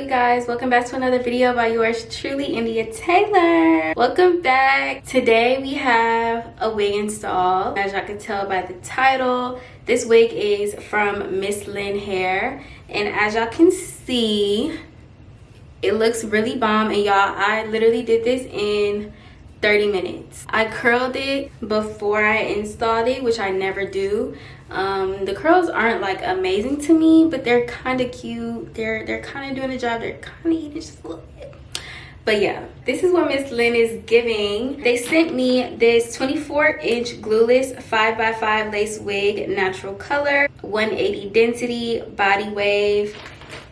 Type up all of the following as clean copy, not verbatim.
you guys, welcome back to another video by yours truly, India Taylor. Welcome back. Today we have a wig install. As y'all can tell by the title, this wig is from Mslynn hair, and as y'all can see, it looks really bomb. And y'all, I literally did this in 30 minutes. I curled it before I installed it, which I never do. The curls aren't like amazing to me, but they're kind of cute. They're kind of doing the job. They're kind of eating just a little bit. But yeah, this is what Mslynn is giving. They sent me this 24-inch glueless 5x5 lace wig, natural color, 180 density, body wave,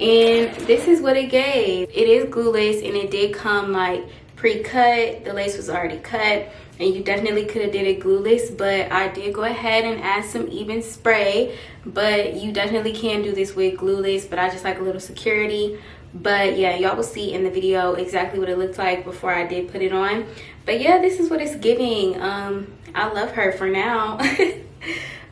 and this is what it gave. It is glueless, and it did come like pre-cut. The lace was already cut, and you definitely could have did it glueless, but I did go ahead and add some even spray. But you definitely can do this with glueless, but I just like a little security. But yeah, y'all will see in the video exactly what it looked like before I did put it on. But yeah, this is what it's giving. I love her for now.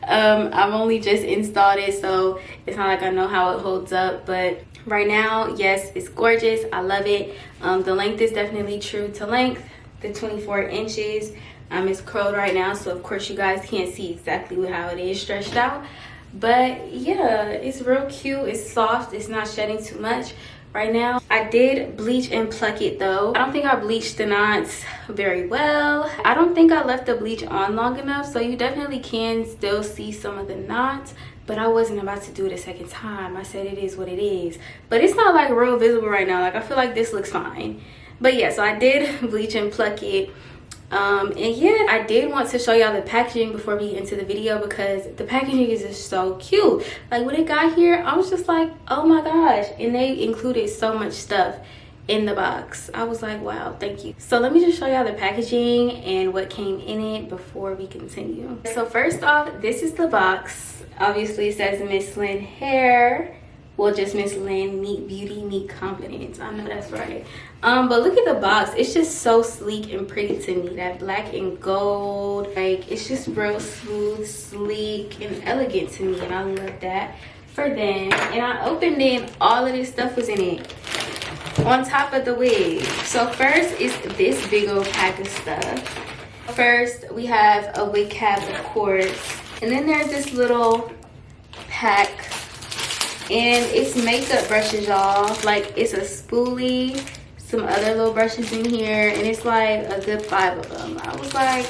I've only just installed it, so it's not like I know how it holds up, but right now, yes, it's gorgeous. I love it. The length is definitely true to length. The 24 inches. It's curled right now, so of course you guys can't see exactly how it is stretched out. But yeah, it's real cute. It's soft. It's not shedding too much right now. I did bleach and pluck it though. I don't think I bleached the knots very well. I don't think I left the bleach on long enough, so you definitely can still see some of the knots. But I wasn't about to do it a second time. I said it is what it is. But it's not like real visible right now. Like, I feel like this looks fine. But yeah, so I did bleach and pluck it. And yeah, I did want to show y'all the packaging before we get into the video, because the packaging is just so cute. Like, when it got here, I was just like, oh my gosh. And they included so much stuff in the box. I was like, wow, thank you. So let me just show y'all the packaging and what came in it before we continue. So first off, this is the box. Obviously it says Mslynn hair. Well, just Mslynn, meet beauty, meet confidence. I know that's right. But look at the box. It's just so sleek and pretty to me. That black and gold, like, it's just real smooth, sleek, and elegant to me, and I love that for them. And I opened it, and all of this stuff was in it on top of the wig. So first is this big old pack of stuff. First, we have a wig cap, of course, and then there's this little pack, and it's makeup brushes, y'all. Like, it's a spoolie, some other little brushes in here, and it's like a good 5 of them. I was like,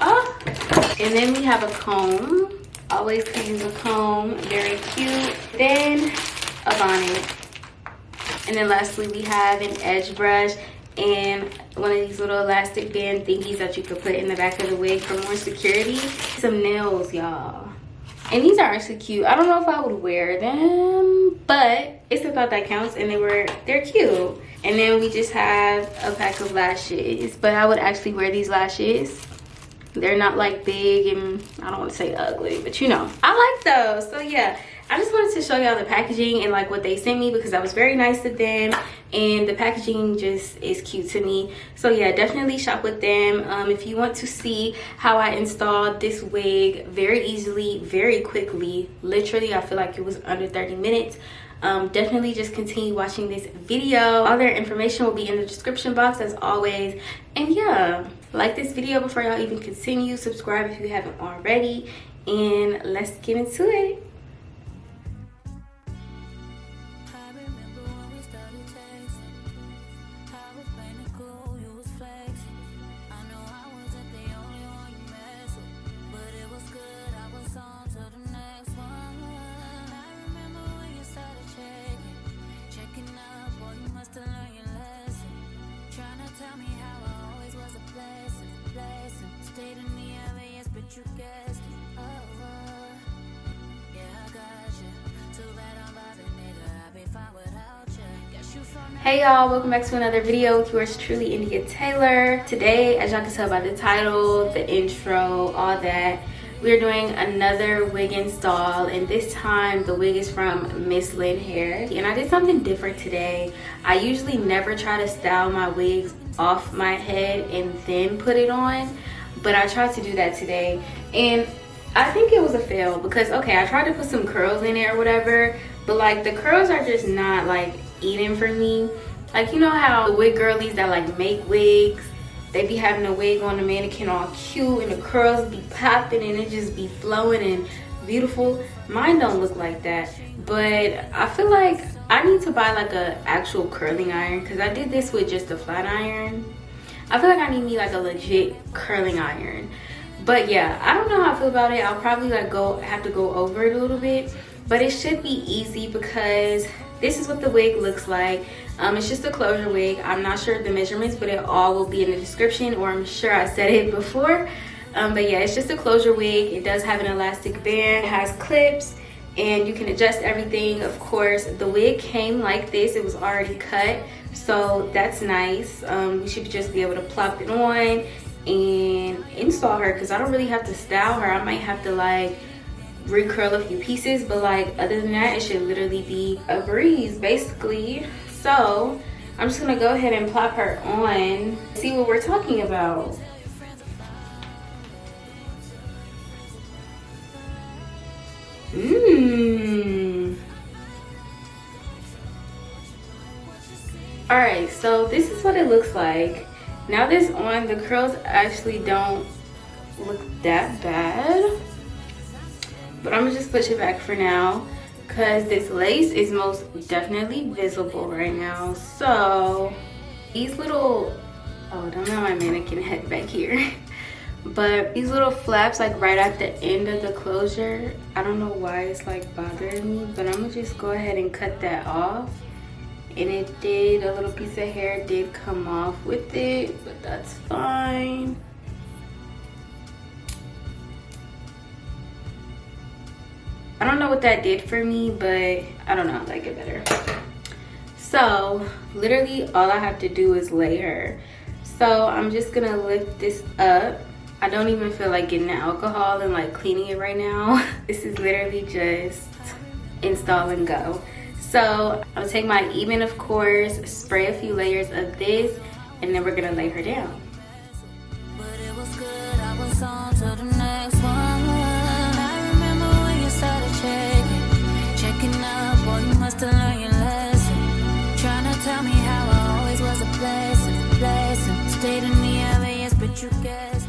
oh. And then we have a comb. Always could use a comb, very cute. Then a bonnet. And then lastly, we have an edge brush and one of these little elastic band thingies that you could put in the back of the wig for more security. Some nails, y'all. And these are actually cute. I don't know if I would wear them, but it's the thought that counts, and they're cute. And then we just have a pack of lashes, but I would actually wear these lashes. They're not like big, and I don't want to say ugly, but you know, I like those. So yeah, I just wanted to show y'all the packaging and like what they sent me, because that was very nice of them, and the packaging just is cute to me. So yeah, definitely shop with them. If you want to see how I installed this wig very easily, very quickly, literally I feel like it was under 30 minutes, definitely just continue watching this video. All their information will be in the description box as always. And yeah, like this video before y'all even continue, subscribe if you haven't already, and let's get into it. Hey y'all, welcome back to another video with yours truly, India Taylor. Today, as y'all can tell by the title, the intro, all that, we're doing another wig install, and this time the wig is from Mslynn hair. And I did something different today. I usually never try to style my wigs off my head and then put it on, but I tried to do that today, and I think it was a fail because, okay, I tried to put some curls in it or whatever, but like the curls are just not like eating for me. Like, you know how the wig girlies that like make wigs, they be having a wig on the mannequin all cute and the curls be popping and it just be flowing and beautiful. Mine don't look like that, but I feel like I need to buy like a actual curling iron, because I did this with just a flat iron. I feel like I need me like a legit curling iron. But yeah, I don't know how I feel about it. I'll probably like have to go over it a little bit, but it should be easy because this is what the wig looks like. It's just a closure wig. I'm not sure of the measurements, but it all will be in the description, or I'm sure I said it before. But yeah, it's just a closure wig. It does have an elastic band, it has clips, and you can adjust everything. Of course, the wig came like this. It was already cut, so that's nice. We should just be able to plop it on and install her, because I don't really have to style her. I might have to like recurl a few pieces, but like other than that, it should literally be a breeze basically. So I'm just gonna go ahead and plop her on, see what we're talking about. All right, so this is what it looks like. Now this on, the curls actually don't look that bad, but I'm gonna just push it back for now because this lace is most definitely visible right now. So these little, oh, don't have my mannequin head back here. But these little flaps like right at the end of the closure, I don't know why it's like bothering me, but I'm gonna just go ahead and cut that off. And it did, a little piece of hair did come off with it, but that's fine. I don't know what that did for me, but I don't know, I like it better. So literally all I have to do is lay her. So I'm just gonna lift this up. I don't even feel like getting the alcohol and like cleaning it right now. This is literally just install and go. So I'll take my even, of course, spray a few layers of this, and then we're gonna lay her down. But it was good, I was on to the next one. I remember when you started checking up, boy, you must have learned your lesson. Trying to tell me how I always was a blessing. Stayed in the LAS, but you guessed.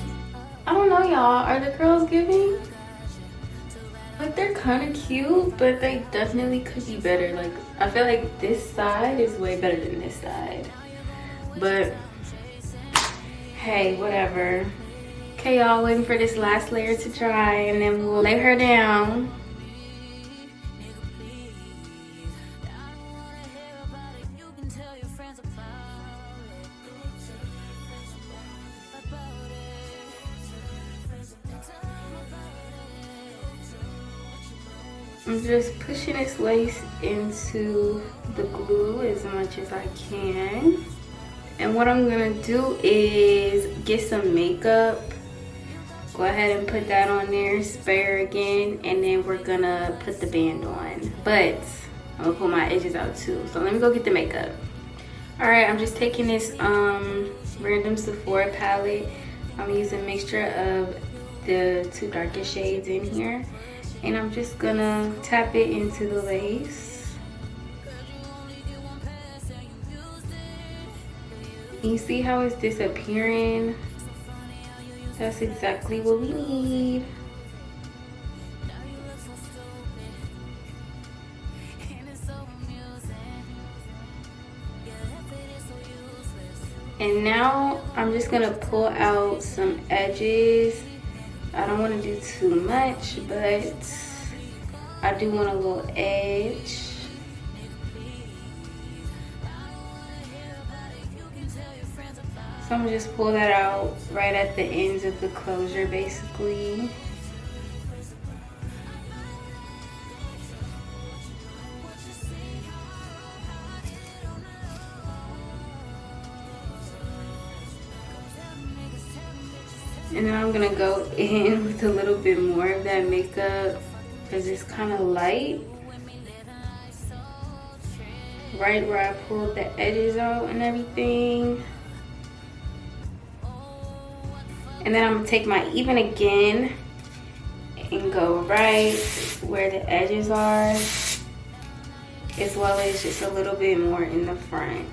I don't know, y'all, are the curls giving? Like, they're kind of cute, but they definitely could be better. Like, I feel like this side is way better than this side, but hey, whatever. Okay, y'all, waiting for this last layer to dry, and then we'll lay her down. I'm just pushing this lace into the glue as much as I can. And what I'm gonna do is get some makeup. Go ahead and put that on there, spray her again, and then we're gonna put the band on. But I'm gonna pull my edges out too. So let me go get the makeup. Alright, I'm just taking this random Sephora palette. I'm using a mixture of the two darkest shades in here. And I'm just gonna tap it into the lace. You see how it's disappearing? That's exactly what we need. And now I'm just gonna pull out some edges. I don't want to do too much, but I do want a little edge. So I'm gonna just pull that out right at the ends of the closure, basically. And then I'm gonna go in with a little bit more of that makeup because it's kind of light. Right where I pulled the edges out and everything. And then I'm gonna take my even again and go right where the edges are. as well as just a little bit more in the front.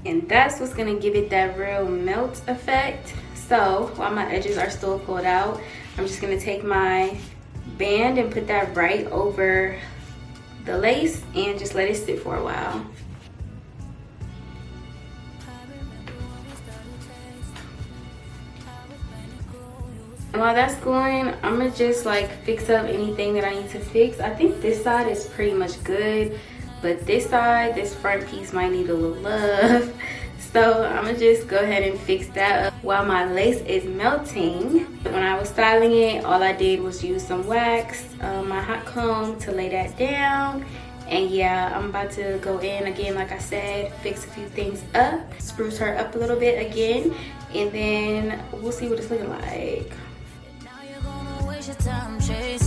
And that's what's gonna give it that real melt effect. So while my edges are still pulled out, I'm just gonna take my band and put that right over the lace and just let it sit for a while. And while that's going, I'm gonna just like fix up anything that I need to fix. I think this side is pretty much good, but this side, this front piece might need a little love. So I'm gonna just go ahead and fix that up while my lace is melting. When I was styling it, all I did was use some wax, my hot comb to lay that down. And yeah, I'm about to go in again, like I said, fix a few things up, spruce her up a little bit again, and then we'll see what it's looking like. Now you're gonna waste your time chasing.